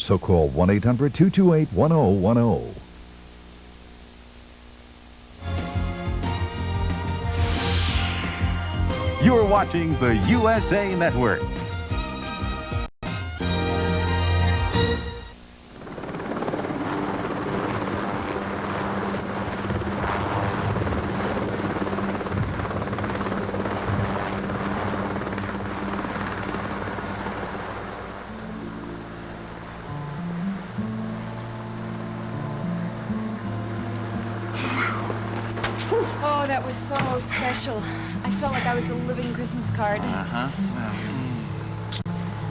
So call 1-800-228-1010. You're watching the USA Network. Oh, that was so special. I felt like I was the living Christmas card. Uh-huh. Well,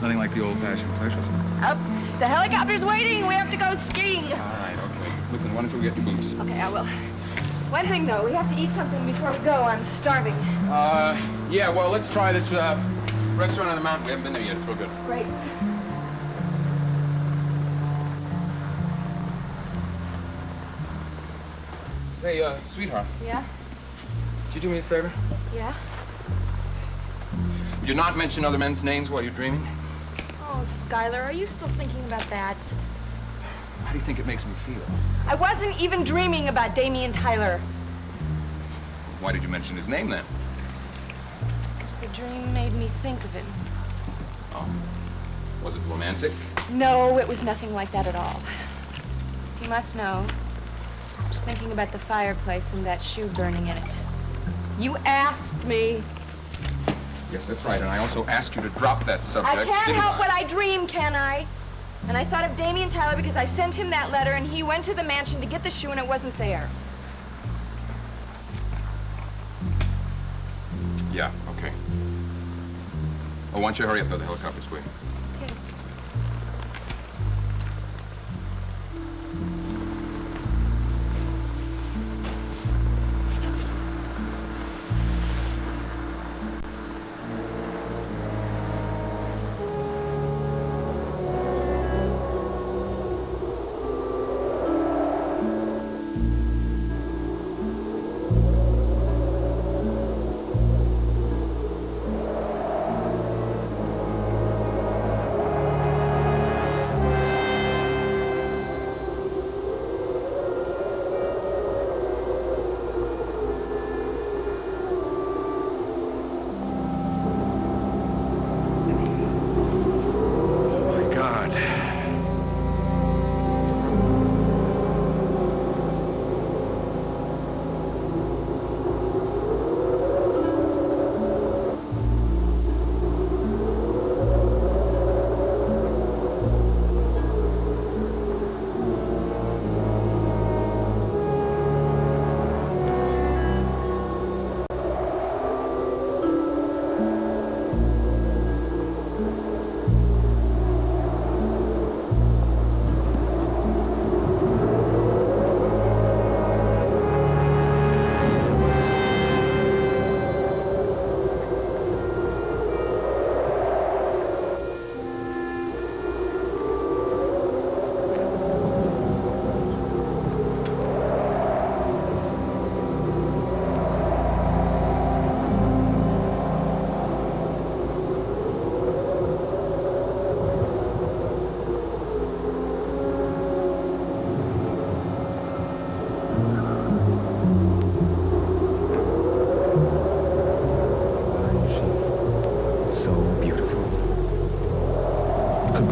nothing like the old-fashioned pleasures. Up. The helicopter's waiting. We have to go skiing. All right, okay. Listen, why don't you get your boots? Okay, I will. One thing, though, we have to eat something before we go. I'm starving. Yeah, well, let's try this, restaurant on the mountain. We haven't been there yet. It's real good. Great. Say, sweetheart, Yeah? could you do me a favor? Yeah? Would you not mention other men's names while you're dreaming? Oh, Skylar, are you still thinking about that? How do you think it makes me feel? I wasn't even dreaming about Damien Tyler. Why did you mention his name, then? Because the dream made me think of him. Oh. Was it romantic? No, it was nothing like that at all. You must know. I was thinking about the fireplace and that shoe burning in it. You asked me. Yes, that's right. And I also asked you to drop that subject. I can't didn't help I? what I dream, can I? And I thought of Damien Tyler because I sent him that letter and he went to the mansion to get the shoe and it wasn't there. Yeah, okay. Oh, why don't you hurry up, though? The helicopter's waiting. Okay.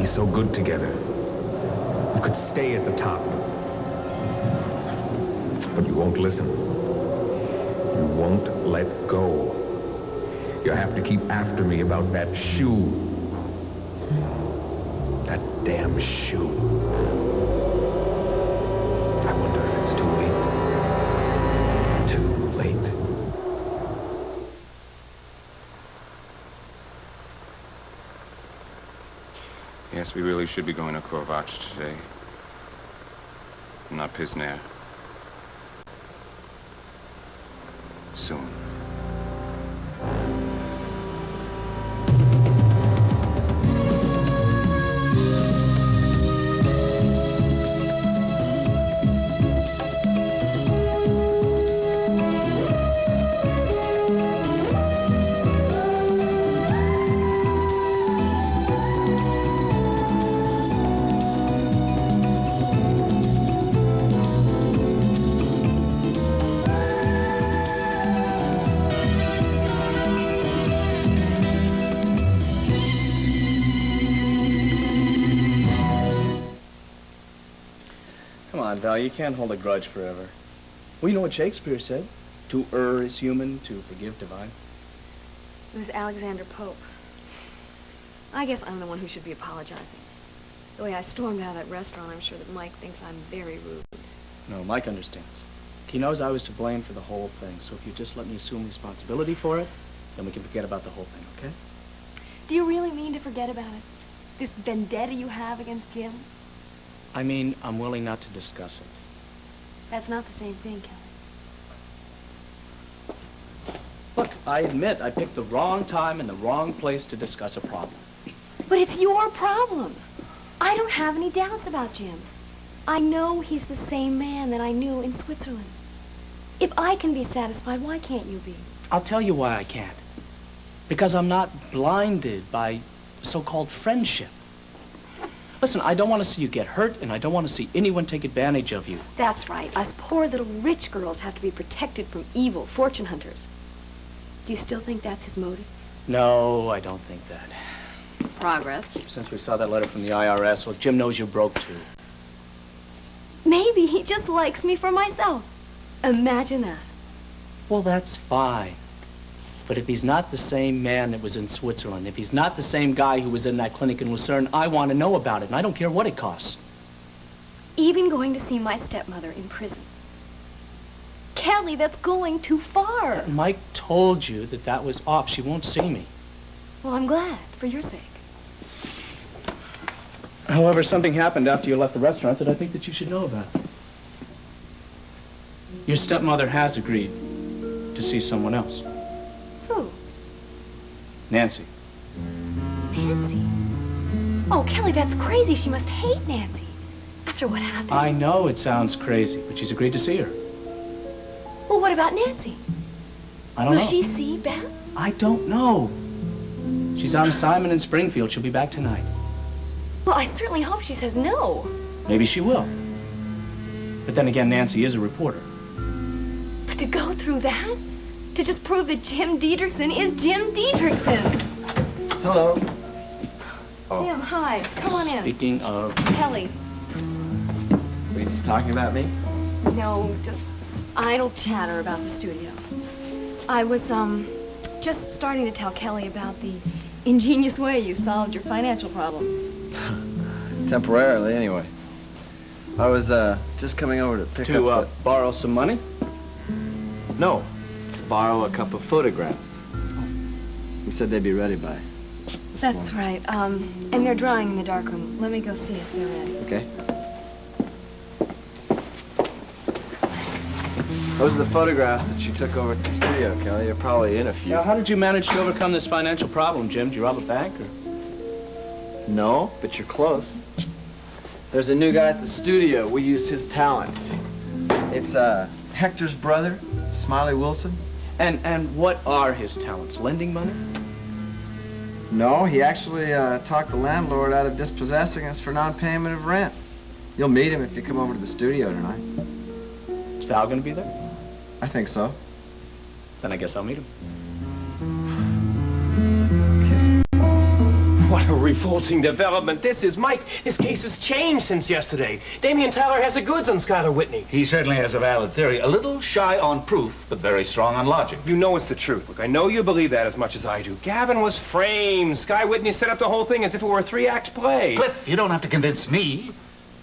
So good together. You could stay at the top. But you won't listen. You won't let go. You have to keep after me about that shoe. That damn shoe. I wonder if it's too late. Too late. Yes, we really should be going to Korvach today. Not Pisnair. Soon. on, Val. You can't hold a grudge forever. Well, you know what Shakespeare said? To err is human, to forgive divine. It was Alexander Pope. I guess I'm the one who should be apologizing. The way I stormed out of that restaurant, I'm sure that Mike thinks I'm very rude. No, Mike understands. He knows I was to blame for the whole thing, so if you just let me assume responsibility for it, then we can forget about the whole thing, okay? Do you really mean to forget about it? This vendetta you have against Jim? I mean, I'm willing not to discuss it. That's not the same thing, Kelly. Look, I admit I picked the wrong time and the wrong place to discuss a problem. But it's your problem. I don't have any doubts about Jim. I know he's the same man that I knew in Switzerland. If I can be satisfied, why can't you be? I'll tell you why I can't. Because I'm not blinded by so-called friendship. Listen, I don't want to see you get hurt, and I don't want to see anyone take advantage of you. That's right. Us poor little rich girls have to be protected from evil fortune hunters. Do you still think that's his motive? No, I don't think that. Progress. Since we saw that letter from the IRS, look, Jim knows you're broke, too. Maybe he just likes me for myself. Imagine that. Well, that's fine. But if he's not the same man that was in Switzerland, if he's not the same guy who was in that clinic in Lucerne, I want to know about it, and I don't care what it costs. Even going to see my stepmother in prison. Kelly, that's going too far. Mike told you that that was off. She won't see me. Well, I'm glad, for your sake. However, something happened after you left the restaurant that I think that you should know about. Your stepmother has agreed to see someone else. Who? Nancy. Nancy? Oh, Kelly, that's crazy. She must hate Nancy. After what happened. I know it sounds crazy, but she's agreed to see her. Well, what about Nancy? I don't know. Will she see Beth? I don't know. She's on assignment in Springfield. She'll be back tonight. Well, I certainly hope she says no. Maybe she will. But then again, Nancy is a reporter. But to go through that? To just prove that Jim Diedrichson is Jim Diedrichson. Hello. Jim, hi. Come on in. Speaking of... Kelly. Were you just talking about me? No, just idle chatter about the studio. I was, just starting to tell Kelly about the ingenious way you solved your financial problem. Temporarily, anyway. I was, just coming over to pick up... borrow some money? No. Borrow a couple of photographs. He said they'd be ready by this That's morning. right. And they're drying in the darkroom. Let me go see if they're ready. Okay. Those are the photographs that you took over at the studio, Kelly. You're probably in a few. Now, how did you manage to overcome this financial problem, Jim? Did you rob a bank, or...? No, but you're close. There's a new guy at the studio. We used his talents. It's, Hector's brother, Smiley Wilson. And what are his talents? Lending money? No, he actually, talked the landlord out of dispossessing us for non-payment of rent. You'll meet him if you come over to the studio tonight. Is Val gonna be there? I think so. Then I guess I'll meet him. What a revolting development this is. Mike, this case has changed since yesterday. Damian Tyler has the goods on Skylar Whitney. He certainly has a valid theory. A little shy on proof, but very strong on logic. You know it's the truth. Look, I know you believe that as much as I do. Gavin was framed. Sky Whitney set up the whole thing as if it were a 3-act play. Cliff, you don't have to convince me.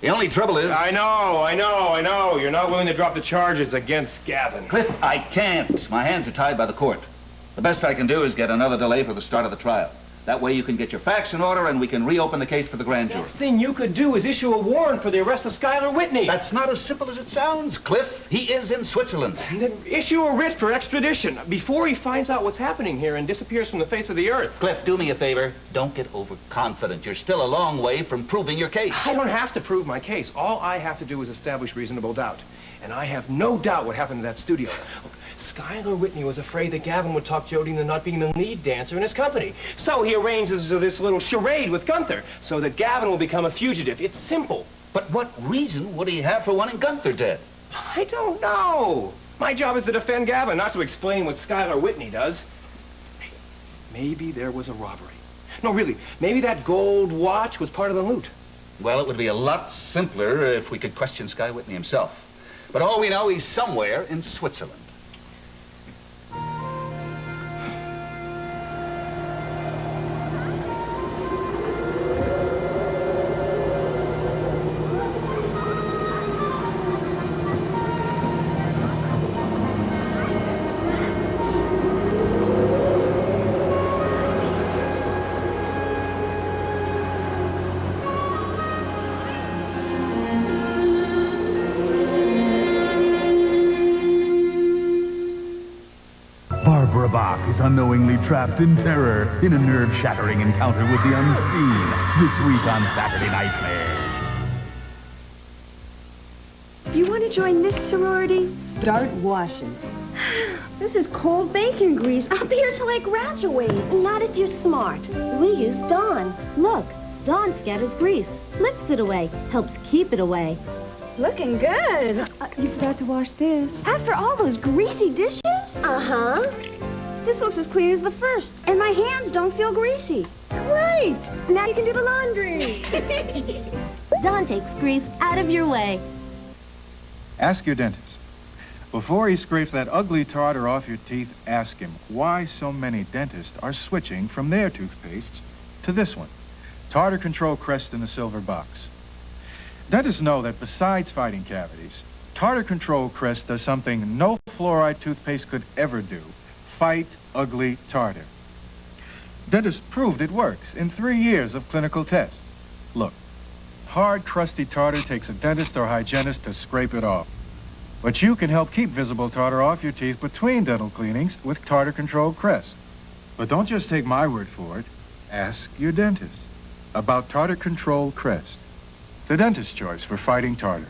The only trouble is... I know. You're not willing to drop the charges against Gavin. Cliff, I can't. My hands are tied by the court. The best I can do is get another delay for the start of the trial. That way you can get your facts in order and we can reopen the case for the grand jury. Best thing you could do is issue a warrant for the arrest of Skylar Whitney. That's not as simple as it sounds, Cliff. He is in Switzerland. And then issue a writ for extradition before he finds out what's happening here and disappears from the face of the earth. Cliff, do me a favor. Don't get overconfident. You're still a long way from proving your case. I don't have to prove my case. All I have to do is establish reasonable doubt. And I have no doubt what happened in that studio. Look, Skylar Whitney was afraid that Gavin would talk Jody into not being the lead dancer in his company. So he arranges this little charade with Gunther so that Gavin will become a fugitive. It's simple. But what reason would he have for wanting Gunther dead? I don't know. My job is to defend Gavin, not to explain what Skylar Whitney does. Maybe there was a robbery. No, really, maybe that gold watch was part of the loot. Well, it would be a lot simpler if we could question Sky Whitney himself. But all we know, he's somewhere in Switzerland. Barbara Bach is unknowingly trapped in terror in a nerve-shattering encounter with the unseen this week on Saturday Nightmares. You want to join this sorority? Start washing. This is cold bacon grease. I'll be here till I graduate. Not if you're smart. We use Dawn. Look, Dawn scatters grease, lifts it away, helps keep it away. Looking good. You forgot to wash this. After all those greasy dishes? Uh-huh. This looks as clean as the first, and my hands don't feel greasy. Great! Now you can do the laundry. Dawn takes grease out of your way. Ask your dentist. Before he scrapes that ugly tartar off your teeth, ask him why so many dentists are switching from their toothpastes to this one. Tartar Control Crest in the silver box. Dentists know that besides fighting cavities, Tartar Control Crest does something no fluoride toothpaste could ever do. Fight ugly tartar. Dentists proved it works in 3 years of clinical tests. Look, hard, crusty tartar takes a dentist or hygienist to scrape it off. But you can help keep visible tartar off your teeth between dental cleanings with Tartar Control Crest. But don't just take my word for it. Ask your dentist about Tartar Control Crest, the dentist's choice for fighting tartar.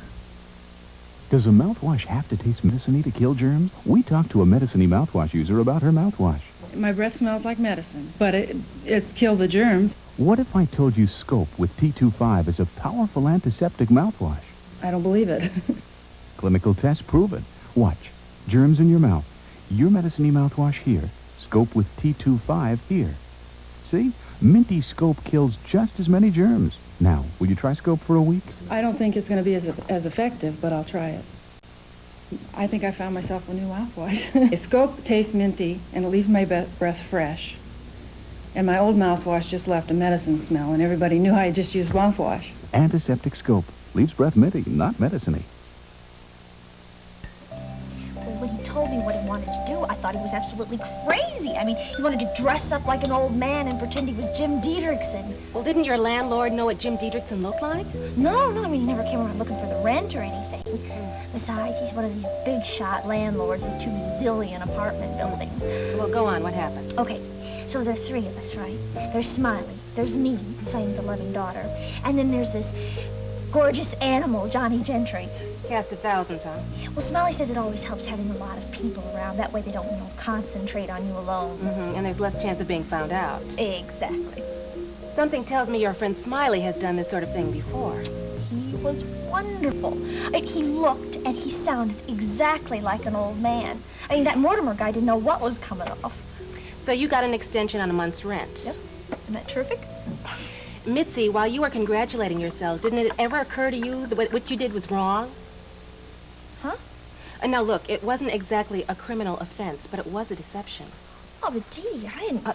Does a mouthwash have to taste medicine-y to kill germs? We talked to a medicine-y mouthwash user about her mouthwash. My breath smells like medicine, but it's killed the germs. What if I told you Scope with T25 is a powerful antiseptic mouthwash? I don't believe it. Clinical tests prove it. Watch. Germs in your mouth. Your medicine-y mouthwash here. Scope with T25 here. See? Minty Scope kills just as many germs. Now, will you try Scope for a week? I don't think it's going to be as effective, but I'll try it. I think I found myself a new mouthwash. Scope tastes minty, and it leaves my breath fresh. And my old mouthwash just left a medicine smell, and everybody knew I had just used mouthwash. Antiseptic Scope. Leaves breath minty, not medicine-y. When he told me what he wanted to do, I thought he was absolutely crazy. I mean, he wanted to dress up like an old man and pretend he was Jim Diedrichson. Well, didn't your landlord know what Jim Diedrichson looked like? No, I mean, he never came around looking for the rent or anything. Besides, he's one of these big-shot landlords with 2 zillion apartment buildings. Well, go on. What happened? Okay, so there are 3 of us, right? There's Smiley, there's me, playing the loving daughter, and then there's this gorgeous animal, Johnny Gentry. Cast of thousands, huh? Well, Smiley says it always helps having a lot of people around. That way they don't, concentrate on you alone. And there's less chance of being found out. Exactly. Something tells me your friend Smiley has done this sort of thing before. He was wonderful. He looked and he sounded exactly like an old man. I mean, that Mortimer guy didn't know what was coming off. So you got an extension on a month's rent? Yep. Isn't that terrific? Mitzi, while you were congratulating yourselves, didn't it ever occur to you that what you did was wrong? Huh? Now, look, it wasn't exactly a criminal offense, but it was a deception. Oh, but Dee, I didn't...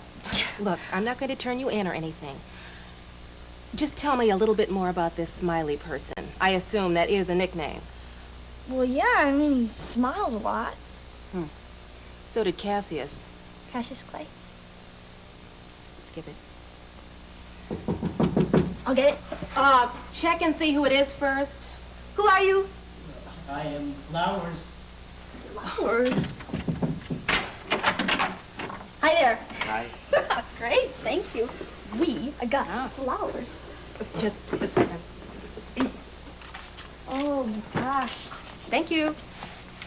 Look, I'm not going to turn you in or anything. Just tell me a little bit more about this Smiley person. I assume that is a nickname. Well, yeah, I mean, he smiles a lot. So did Cassius. Cassius Clay. Skip it. I'll get it. Check and see who it is first. Who are you? I am Flowers. Flowers? Hi there. Hi. Great, thank you. I got flowers. Just a second. Oh, my gosh. Thank you.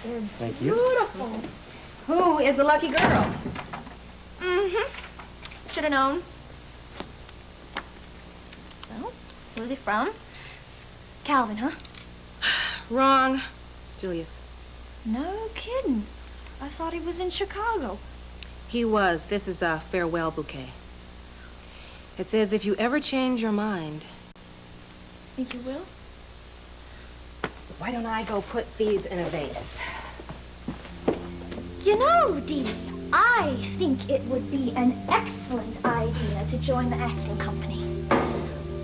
They're Thank you. beautiful. Who is the lucky girl? Should have known. Well, who are they from? Calvin, huh? Wrong. Julius. No kidding. I thought he was in Chicago. He was. This is a farewell bouquet. It says, if you ever change your mind, Think you will? Why don't I go put these in a vase? You know, Dee Dee, I think it would be an excellent idea to join the acting company.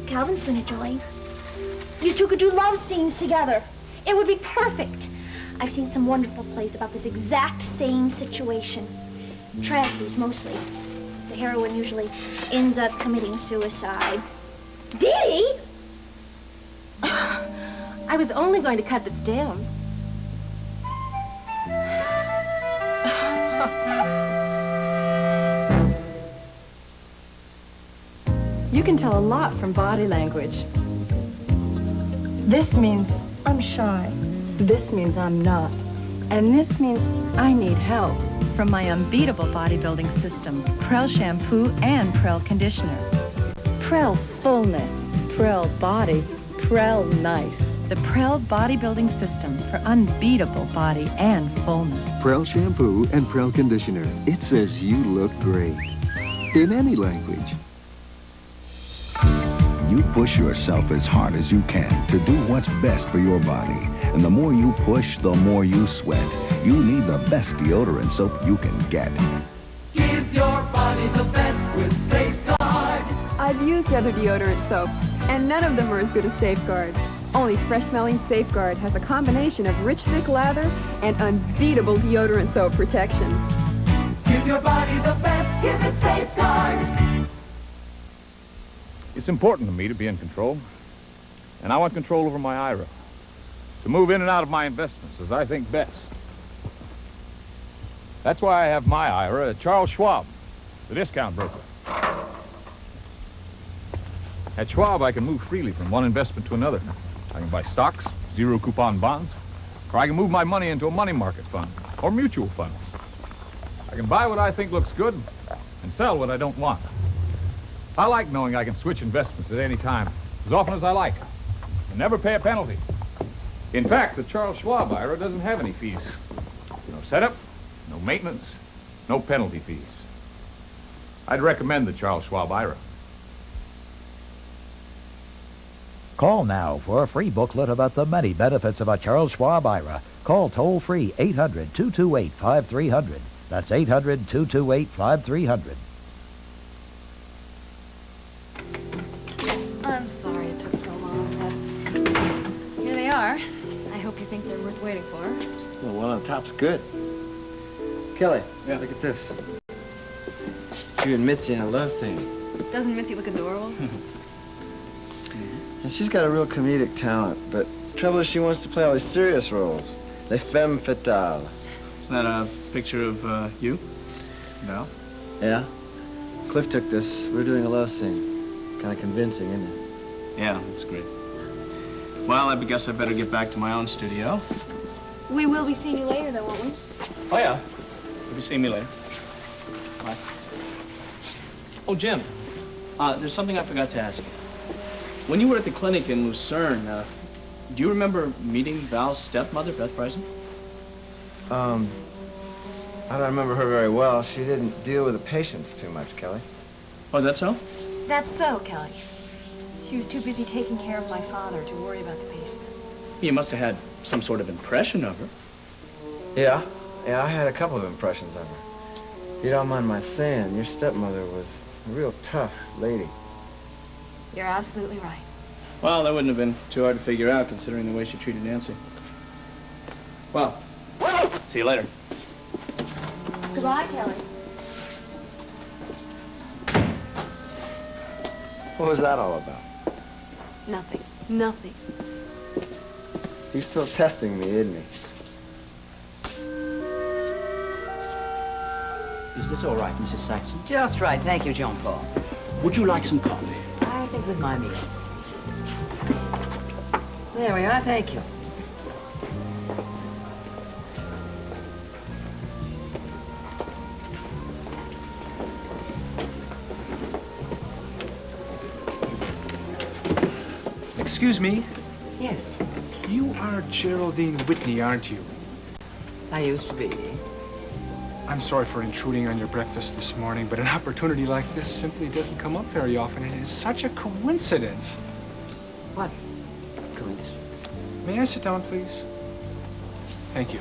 Calvin's gonna join. You two could do love scenes together. It would be perfect. I've seen some wonderful plays about this exact same situation. Tragedies, mostly. The heroine usually ends up committing suicide. Dee Dee! I was only going to cut the stems. You can tell a lot from body language. This means I'm shy. This means I'm not. And this means I need help from my unbeatable bodybuilding system, Prel shampoo and Prel conditioner. Prel fullness, Prel body, Prel nice. The Prel bodybuilding system for unbeatable body and fullness. Prel shampoo and Prel conditioner. It says you look great. In any language. You push yourself as hard as you can to do what's best for your body. And the more you push, the more you sweat. You need the best deodorant soap you can get. Give your body the best with Safeguard. I've used other deodorant soaps, and none of them are as good as Safeguard. Only fresh-smelling Safeguard has a combination of rich, thick lather and unbeatable deodorant soap protection. Give your body the best, give it Safeguard. It's important to me to be in control, and I want control over my IRA, to move in and out of my investments as I think best. That's why I have my IRA at Charles Schwab, the discount broker. At Schwab, I can move freely from one investment to another. I can buy stocks, zero-coupon bonds, or I can move my money into a money market fund or mutual funds. I can buy what I think looks good and sell what I don't want. I like knowing I can switch investments at any time, as often as I like, and never pay a penalty. In fact, the Charles Schwab IRA doesn't have any fees. No setup, no maintenance, no penalty fees. I'd recommend the Charles Schwab IRA. Call now for a free booklet about the many benefits of a Charles Schwab IRA. Call toll-free 800-228-5300. That's 800-228-5300. I'm sorry it took so long, but here they are. I hope you think they're worth waiting for. Well, one on top's good. Kelly, look at this. You and Mitzi in a love scene. Doesn't Mitzi look adorable? And she's got a real comedic talent, but the trouble is she wants to play all these serious roles. Les femmes fatales. Is that a picture of you? No. Yeah? Cliff took this. We're doing a love scene. Kind of convincing, isn't it? Yeah, that's great. Well, I guess I better get back to my own studio. We will be seeing you later, though, won't we? Oh, yeah. You'll be seeing me later. Bye. Oh, Jim, there's something I forgot to ask you. When you were at the clinic in Lucerne, do you remember meeting Val's stepmother, Beth Bryson? I don't remember her very well. She didn't deal with the patients too much, Kelly. Oh, is that so? That's so, Kelly. She was too busy taking care of my father to worry about the patients. You must have had some sort of impression of her. Yeah, I had a couple of impressions of her. If you don't mind my saying, your stepmother was a real tough lady. You're absolutely right. Well, that wouldn't have been too hard to figure out, considering the way she treated Nancy. Well, see you later. Goodbye, Kelly. What was that all about? Nothing. Nothing. He's still testing me, isn't he? Is this all right, Mrs. Saxon? Just right. Thank you, Jean-Paul. Would you like some coffee? I think with my meal. There we are. Thank you. Excuse me? Yes. You are Geraldine Whitney, aren't you? I used to be. I'm sorry for intruding on your breakfast this morning, but an opportunity like this simply doesn't come up very often. It is such a coincidence. What coincidence. May I sit down, please? Thank you.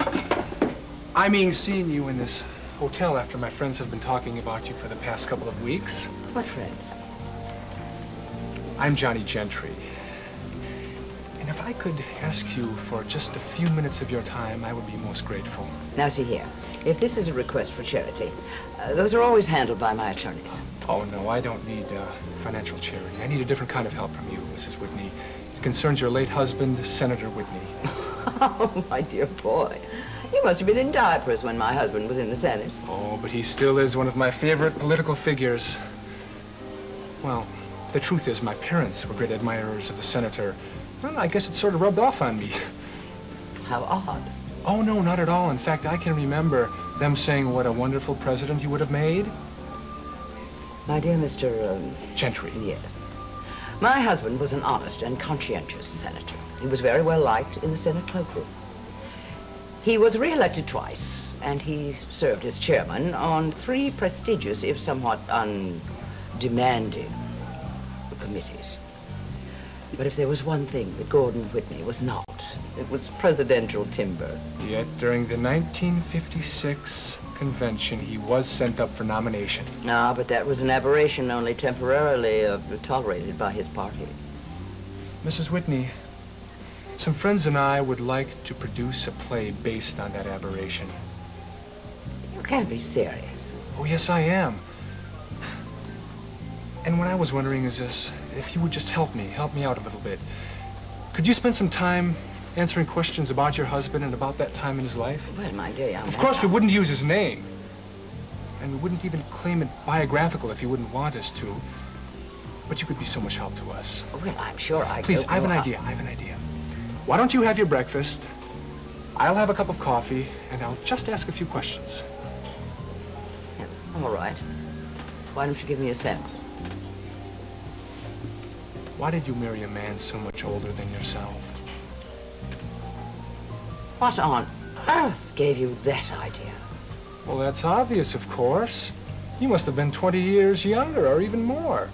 I mean, seeing you in this hotel after my friends have been talking about you for the past couple of weeks. What friends? I'm Johnny Gentry. And if I could ask you for just a few minutes of your time, I would be most grateful. Now, see here. If this is a request for charity, those are always handled by my attorneys. Oh, no, I don't need financial charity. I need a different kind of help from you, Mrs. Whitney. It concerns your late husband, Senator Whitney. Oh, my dear boy. You must have been in diapers when my husband was in the Senate. Oh, but he still is one of my favorite political figures. Well, the truth is, my parents were great admirers of the senator. Well, I guess it sort of rubbed off on me. How odd. Oh, no, not at all. In fact, I can remember them saying what a wonderful president you would have made. My dear Mr. Gentry. Yes. My husband was an honest and conscientious senator. He was very well liked in the Senate cloakroom. He was re-elected twice, and he served as chairman on 3 prestigious, if somewhat undemanding, committees. But if there was one thing that Gordon Whitney was not, it was presidential timber. Yet during the 1956 convention, he was sent up for nomination. Ah, but that was an aberration only temporarily tolerated by his party. Mrs. Whitney, some friends and I would like to produce a play based on that aberration. You can't be serious. Oh, yes, I am. And what I was wondering is this, if you would just help me out a little bit. Could you spend some time answering questions about your husband and about that time in his life? Well, my dear young man, Of course, we wouldn't use his name. And we wouldn't even claim it biographical if you wouldn't want us to. But you could be so much help to us. Well, I'm sure I Please, could. I have an idea. Why don't you have your breakfast? I'll have a cup of coffee, and I'll just ask a few questions. Yeah, all right. Why don't you give me a sample? Why did you marry a man so much older than yourself? What on earth gave you that idea? Well, that's obvious, of course. You must have been 20 years younger, or even more.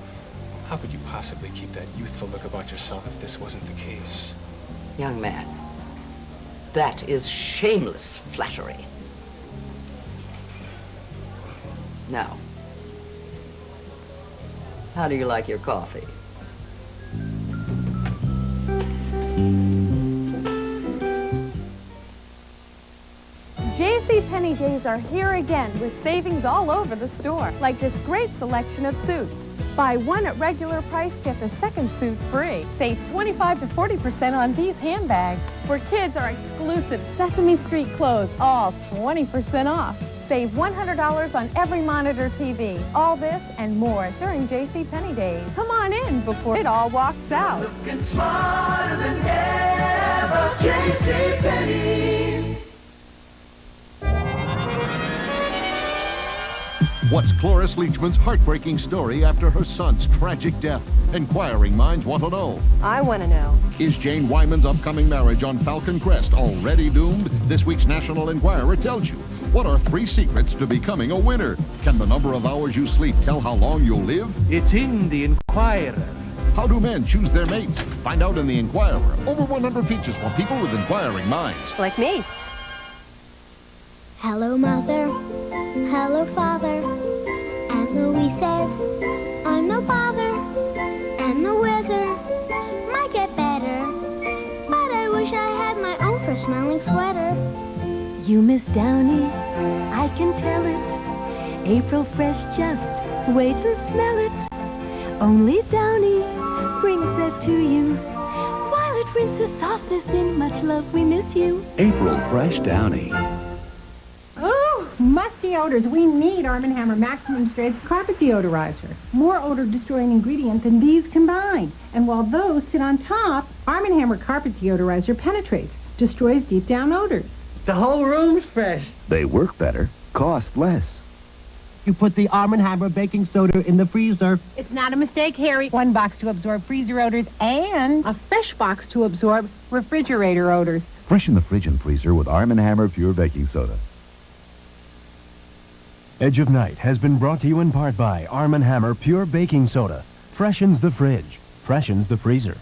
How could you possibly keep that youthful look about yourself if this wasn't the case? Young man, that is shameless flattery. Now, how do you like your coffee? JCPenney days are here again with savings all over the store, like this great selection of suits. Buy one at regular price, get the second suit free. Save 25 to 40% on these handbags. For kids, our exclusive Sesame Street clothes, all 20% off. Save $100 on every monitor TV. All this and more during JCPenney days. Come on in before it all walks out. Looking smarter than ever, JCPenney. What's Cloris Leachman's heartbreaking story after her son's tragic death? Inquiring minds want to know. I want to know. Is Jane Wyman's upcoming marriage on Falcon Crest already doomed? This week's National Enquirer tells you. What are 3 secrets to becoming a winner? Can the number of hours you sleep tell how long you'll live? It's in the Enquirer. How do men choose their mates? Find out in the Enquirer. Over 100 features for people with inquiring minds. Like me. Hello, Mother. Hello, Father. And Louisa. I'm no bother. And the weather might get better. But I wish I had my own fresh-smelling sweater. You miss Downy, I can tell it. April fresh, just wait and smell it. Only Downy brings that to you. While it rinses softness in, much love, we miss you. April Fresh Downy. Oh, musty odors. We need Arm & Hammer Maximum Strength Carpet Deodorizer. More odor-destroying ingredient than these combined. And while those sit on top, Arm & Hammer Carpet Deodorizer penetrates, destroys deep down odors. The whole room's fresh. They work better, cost less. You put the Arm & Hammer baking soda in the freezer. It's not a mistake, Harry. 1 box to absorb freezer odors and a fresh box to absorb refrigerator odors. Freshen the fridge and freezer with Arm & Hammer Pure Baking Soda. Edge of Night has been brought to you in part by Arm & Hammer Pure Baking Soda. Freshens the fridge, freshens the freezer.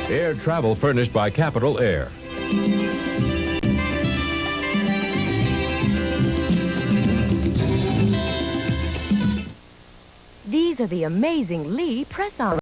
Air travel furnished by Capital Air. These are the amazing Lee press-on